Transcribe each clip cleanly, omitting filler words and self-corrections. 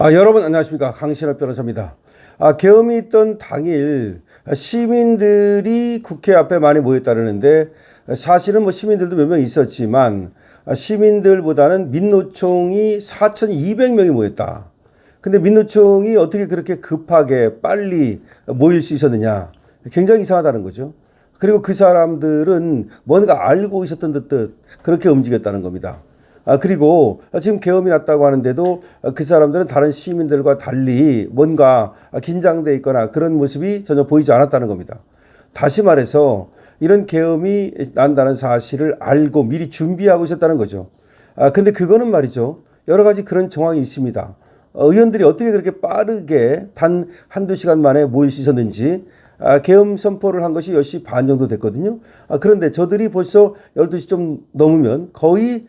여러분 안녕하십니까, 강신업 변호사입니다. 계엄이 있던 당일 시민들이 국회 앞에 많이 모였다는데, 사실은 뭐 시민들도 몇 명 있었지만 시민들보다는 민노총이 4,200명이 모였다. 근데 민노총이 어떻게 그렇게 급하게 빨리 모일 수 있었느냐, 굉장히 이상하다는 거죠. 그리고 그 사람들은 뭔가 알고 있었던 듯 그렇게 움직였다는 겁니다. 그리고 지금 계엄이 났다고 하는데도 그 사람들은 다른 시민들과 달리 뭔가 긴장돼 있거나 그런 모습이 전혀 보이지 않았다는 겁니다. 다시 말해서 이런 계엄이 난다는 사실을 알고 미리 준비하고 있었다는 거죠. 근데 그거는 말이죠, 여러 가지 그런 정황이 있습니다. 의원들이 어떻게 그렇게 빠르게 단 한두 시간 만에 모일 수 있었는지. 계엄 선포를 한 것이 10시 반 정도 됐거든요. 그런데 저들이 벌써 12시 좀 넘으면 거의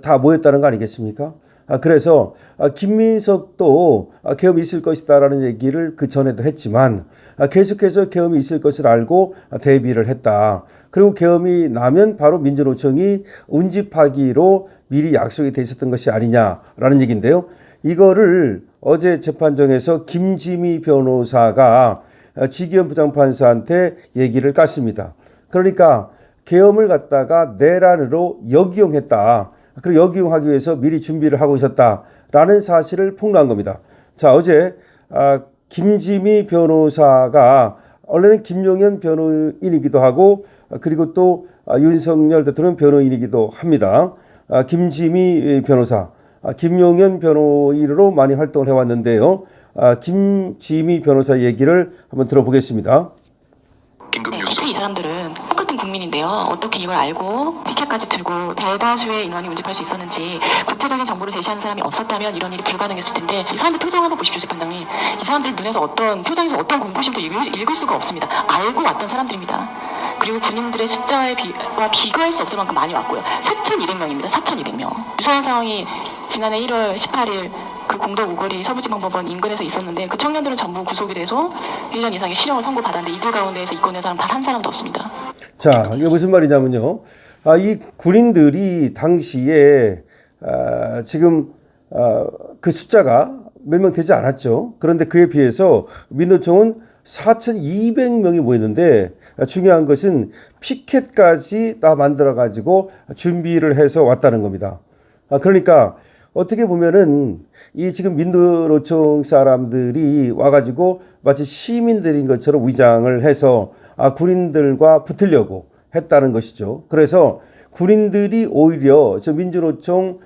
다 모였다는 거 아니겠습니까? 그래서 김민석도 계엄이 있을 것이다라는 얘기를 그 전에도 했지만 계속해서 계엄이 있을 것을 알고 대비를 했다. 그리고 계엄이 나면 바로 민주노총이 운집하기로 미리 약속이 돼 있었던 것이 아니냐라는 얘기인데요. 이거를 어제 재판정에서 김지미 변호사가 지기현 부장판사한테 얘기를 깠습니다. 그러니까 계엄을 갖다가 내란으로 역이용했다. 그리고 역이용하기 위해서 미리 준비를 하고 있었다라는 사실을 폭로한 겁니다. 자, 어제 김지미 변호사가 원래는 김용현 변호인이기도 하고, 그리고 또 윤석열 대통령 변호인이기도 합니다. 김지미 변호사, 김용현 변호인으로 많이 활동을 해왔는데요. 김지미 변호사 얘기를 한번 들어보겠습니다. 대체 이 사람들은 똑같은 국민인데요. 어떻게 이걸 알고 피켓까지 들고 대다수의 인원이 운집할 수 있었는지, 구체적인 정보를 제시하는 사람이 없었다면 이런 일이 불가능했을 텐데, 이 사람들 표정 한번 보십시오, 재판장님. 이 사람들 눈에서 표정에서 어떤 공포심도 읽을 수가 없습니다. 알고 왔던 사람들입니다. 그리고 군인들의 숫자와 비교할 수 없을 만큼 많이 왔고요. 4,200명입니다. 4,200명. 유사한 상황이 지난해 1월 18일 그 공덕 우거리 서부지방법원 인근에서 있었는데, 그 청년들은 전부 구속이 돼서 1년 이상의 실형을 선고받았는데 이들 가운데에서 이권된 사람 단 한 사람도 없습니다. 자, 이게 무슨 말이냐면요. 이 군인들이 당시에 지금 그 숫자가 몇 명 되지 않았죠. 그런데 그에 비해서 민노총은 4,200명이 모였는데, 중요한 것은 피켓까지 다 만들어가지고 준비를 해서 왔다는 겁니다. 그러니까 어떻게 보면은 이 지금 민노총 사람들이 와가지고 마치 시민들인 것처럼 위장을 해서 군인들과 붙으려고 했다는 것이죠. 그래서 군인들이 오히려 저 민주노총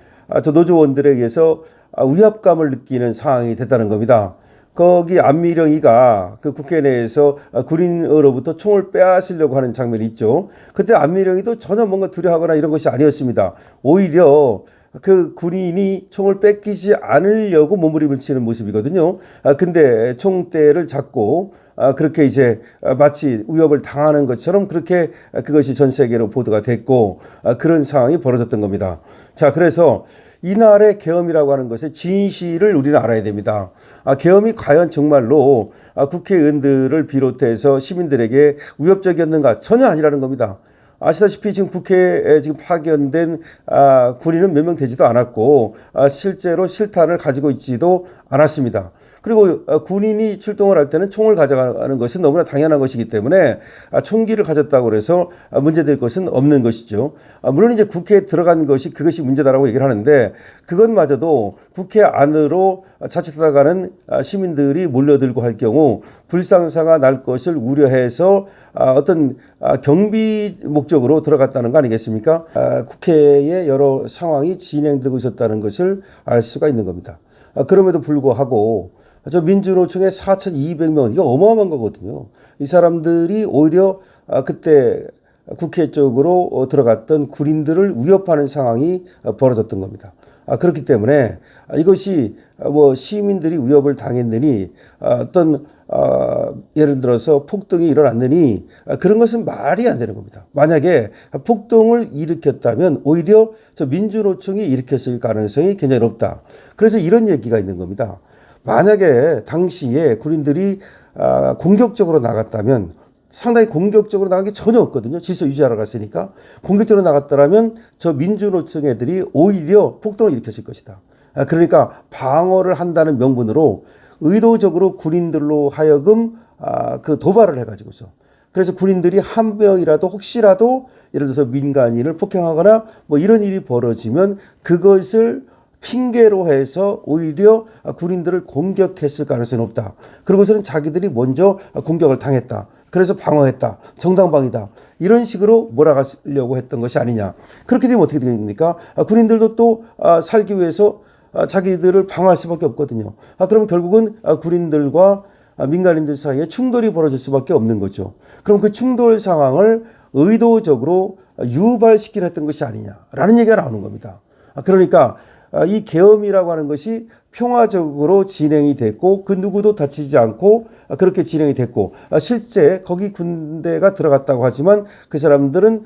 저 노조원들에 의해서 위압감을 느끼는 상황이 됐다는 겁니다. 거기 안미령이가 그 국회 내에서 군인으로부터 총을 빼앗으려고 하는 장면이 있죠. 그때 안미령이도 전혀 뭔가 두려워하거나 이런 것이 아니었습니다. 오히려 그 군인이 총을 뺏기지 않으려고 몸부림을 치는 모습이거든요. 근데 총대를 잡고 그렇게 이제 마치 위협을 당하는 것처럼 그렇게 그것이 전 세계로 보도가 됐고, 그런 상황이 벌어졌던 겁니다. 자, 그래서 이날의 계엄이라고 하는 것의 진실을 우리는 알아야 됩니다. 계엄이 과연 정말로 국회의원들을 비롯해서 시민들에게 위협적이었는가? 전혀 아니라는 겁니다. 아시다시피 지금 국회에 지금 파견된 군인은 몇 명 되지도 않았고, 실제로 실탄을 가지고 있지도 않았습니다. 그리고 군인이 출동을 할 때는 총을 가져가는 것은 너무나 당연한 것이기 때문에 총기를 가졌다고 해서 문제될 것은 없는 것이죠. 물론 이제 국회에 들어간 것이 그것이 문제다라고 얘기를 하는데, 그것마저도 국회 안으로 자칫하다가는 시민들이 몰려들고 할 경우 불상사가 날 것을 우려해서 어떤 경비 목적으로 들어갔다는 거 아니겠습니까? 국회에 여러 상황이 진행되고 있었다는 것을 알 수가 있는 겁니다. 그럼에도 불구하고 저 민주노총의 4,200명, 이거 어마어마한 거거든요. 이 사람들이 오히려 그때 국회 쪽으로 들어갔던 군인들을 위협하는 상황이 벌어졌던 겁니다. 그렇기 때문에 이것이 뭐 시민들이 위협을 당했느니, 어떤 예를 들어서 폭동이 일어났느니, 그런 것은 말이 안 되는 겁니다. 만약에 폭동을 일으켰다면 오히려 저 민주노총이 일으켰을 가능성이 굉장히 높다. 그래서 이런 얘기가 있는 겁니다. 만약에 당시에 군인들이 공격적으로 나갔다면, 상당히 공격적으로 나간 게 전혀 없거든요. 질서 유지하러 갔으니까. 공격적으로 나갔더라면 저 민주노총 애들이 오히려 폭동을 일으켰을 것이다. 그러니까 방어를 한다는 명분으로 의도적으로 군인들로 하여금 그 도발을 해가지고서 그래서 군인들이 한 명이라도 혹시라도 예를 들어서 민간인을 폭행하거나 뭐 이런 일이 벌어지면 그것을 핑계로 해서 오히려 군인들을 공격했을 가능성이 높다. 그러고서는 자기들이 먼저 공격을 당했다. 그래서 방어했다. 정당방위다. 이런 식으로 몰아가려고 했던 것이 아니냐. 그렇게 되면 어떻게 되겠습니까? 군인들도 또 살기 위해서 자기들을 방어할 수밖에 없거든요. 그럼 결국은 군인들과 민간인들 사이에 충돌이 벌어질 수밖에 없는 거죠. 그럼 그 충돌 상황을 의도적으로 유발시키려 했던 것이 아니냐라는 얘기가 나오는 겁니다. 그러니까 이 계엄이라고 하는 것이 평화적으로 진행이 됐고 그 누구도 다치지 않고 그렇게 진행이 됐고 실제 거기 군대가 들어갔다고 하지만 그 사람들은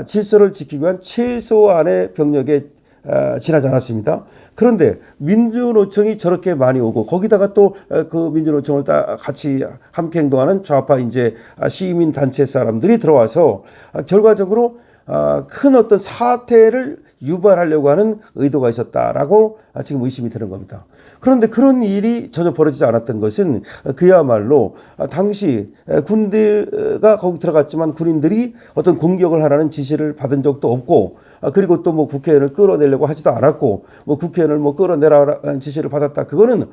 질서를 지키기 위한 최소한의 병력에 지나지 않았습니다. 그런데 민주노총이 저렇게 많이 오고 거기다가 또 그 민주노총을 같이 함께 행동하는 좌파 이제 시민 단체 사람들이 들어와서 결과적으로 큰 어떤 사태를 유발하려고 하는 의도가 있었다라고 지금 의심이 되는 겁니다. 그런데 그런 일이 전혀 벌어지지 않았던 것은 그야말로 당시 군대가 거기 들어갔지만 군인들이 어떤 공격을 하라는 지시를 받은 적도 없고 그리고 또 뭐 국회의원을 끌어내려고 하지도 않았고 뭐 국회의원을 뭐 끌어내라는 지시를 받았다. 그거는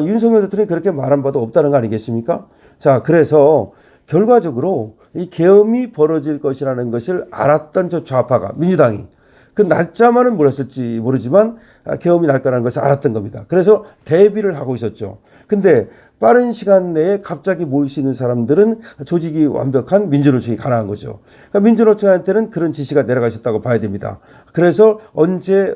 윤석열 대통령이 그렇게 말한 바도 없다는 거 아니겠습니까? 자, 그래서 결과적으로 이 계엄이 벌어질 것이라는 것을 알았던 저 좌파가 민주당이 그 날짜만은 몰랐을지 모르지만 계엄이 날 거라는 것을 알았던 겁니다. 그래서 대비를 하고 있었죠. 근데 빠른 시간 내에 갑자기 모일 수 있는 사람들은 조직이 완벽한 민주노총이 가능한 거죠. 그러니까 민주노총한테는 그런 지시가 내려가 있었다고 봐야 됩니다. 그래서 언제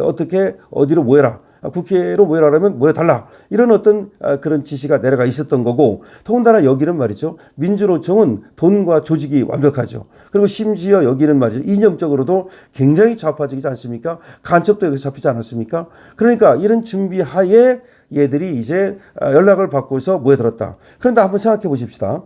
어떻게 어디로 모여라. 국회로 모여라면 모여달라. 이런 어떤 그런 지시가 내려가 있었던 거고 더군다나 여기는 말이죠. 민주노총은 돈과 조직이 완벽하죠. 그리고 심지어 여기는 말이죠. 이념적으로도 굉장히 좌파적이지 않습니까? 간첩도 여기서 잡히지 않았습니까? 그러니까 이런 준비하에 얘들이 이제 연락을 받고서 모여들었다. 그런데 한번 생각해 보십시다.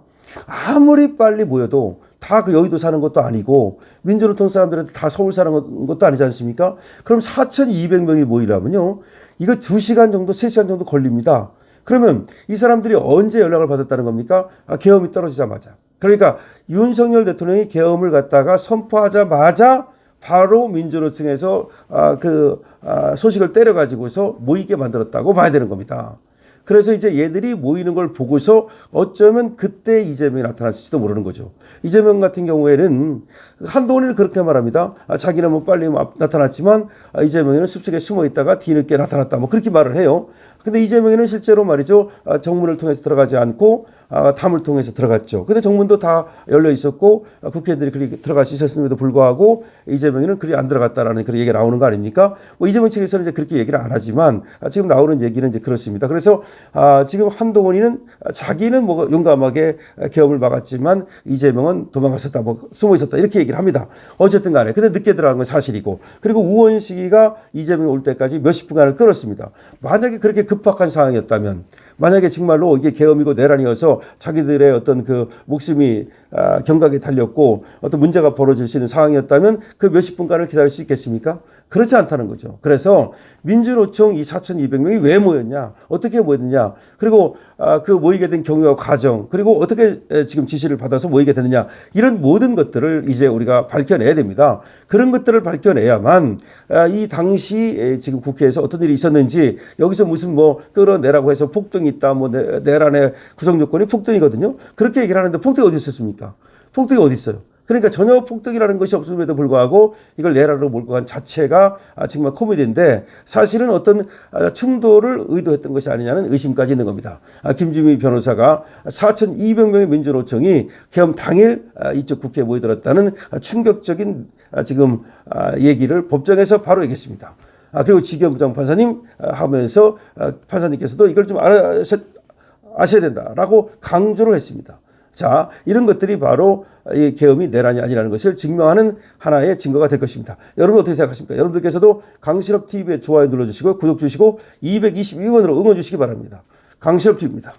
아무리 빨리 모여도 다 그 여의도 사는 것도 아니고 민주노총 사람들한테 다 서울 사는 것도 아니지 않습니까? 그럼 4,200명이 모이려면요. 이거 2시간 정도 3시간 정도 걸립니다. 그러면 이 사람들이 언제 연락을 받았다는 겁니까? 계엄이 떨어지자마자. 그러니까 윤석열 대통령이 계엄을 갖다가 선포하자마자 바로 민주노총에서 소식을 때려가지고서 모이게 만들었다고 봐야 되는 겁니다. 그래서 이제 얘들이 모이는 걸 보고서 어쩌면 그때 이재명이 나타났을지도 모르는 거죠. 이재명 같은 경우에는 한동훈이는 그렇게 말합니다. 자기는 뭐 빨리 나타났지만 이재명이는 숲속에 숨어 있다가 뒤늦게 나타났다. 뭐 그렇게 말을 해요. 근데 이재명이는 실제로 말이죠. 정문을 통해서 들어가지 않고 담을 통해서 들어갔죠. 근데 정문도 다 열려 있었고 국회의원들이 그렇게 들어갈 수 있었음에도 불구하고 이재명이는 그리 안 들어갔다라는 그런 얘기가 나오는 거 아닙니까? 뭐 이재명 측에서는 이제 그렇게 얘기를 안 하지만 지금 나오는 얘기는 이제 그렇습니다. 그래서 지금 한동훈이는 자기는 뭐 용감하게 계엄을 막았지만 이재명은 도망갔었다, 뭐 숨어 있었다 이렇게 얘기를 합니다. 어쨌든 간에 근데 늦게 들어간 건 사실이고 그리고 우원식이가 이재명이 올 때까지 몇십 분간을 끌었습니다. 만약에 그렇게 급박한 상황이었다면 만약에 정말로 이게 계엄이고 내란이어서 자기들의 어떤 그 목숨이 경각에 달렸고 어떤 문제가 벌어질 수 있는 상황이었다면 그 몇십 분간을 기다릴 수 있겠습니까? 그렇지 않다는 거죠. 그래서 민주노총 이 4,200명이 왜 모였냐, 어떻게 모였느냐, 그리고 그 모이게 된 경위와 과정, 그리고 어떻게 지금 지시를 받아서 모이게 됐느냐, 이런 모든 것들을 이제 우리가 밝혀내야 됩니다. 그런 것들을 밝혀내야만 이 당시 지금 국회에서 어떤 일이 있었는지 여기서 무슨 뭐 끌어내라고 해서 폭동이 있다, 뭐 내란의 구성 요건이 폭동이거든요. 그렇게 얘기를 하는데 폭동이 어디 있었습니까? 폭동이 어디 있어요? 그러니까 전혀 폭동이라는 것이 없음에도 불구하고 이걸 내란으로 몰고 간 자체가 정말 코미디인데 사실은 어떤 충돌을 의도했던 것이 아니냐는 의심까지 있는 겁니다. 김주미 변호사가 4,200명의 민주노총이 계엄 당일 이쪽 국회에 모여들었다는 충격적인 지금 얘기를 법정에서 바로 얘기했습니다. 그리고 지기현 부장판사님 하면서 판사님께서도 이걸 좀 아셔야 된다라고 강조를 했습니다. 자, 이런 것들이 바로 이 계엄이 내란이 아니라는 것을 증명하는 하나의 증거가 될 것입니다. 여러분 어떻게 생각하십니까? 여러분들께서도 강실업 TV에 좋아요 눌러주시고 구독 주시고 222번으로 응원 주시기 바랍니다. 강실업 TV입니다.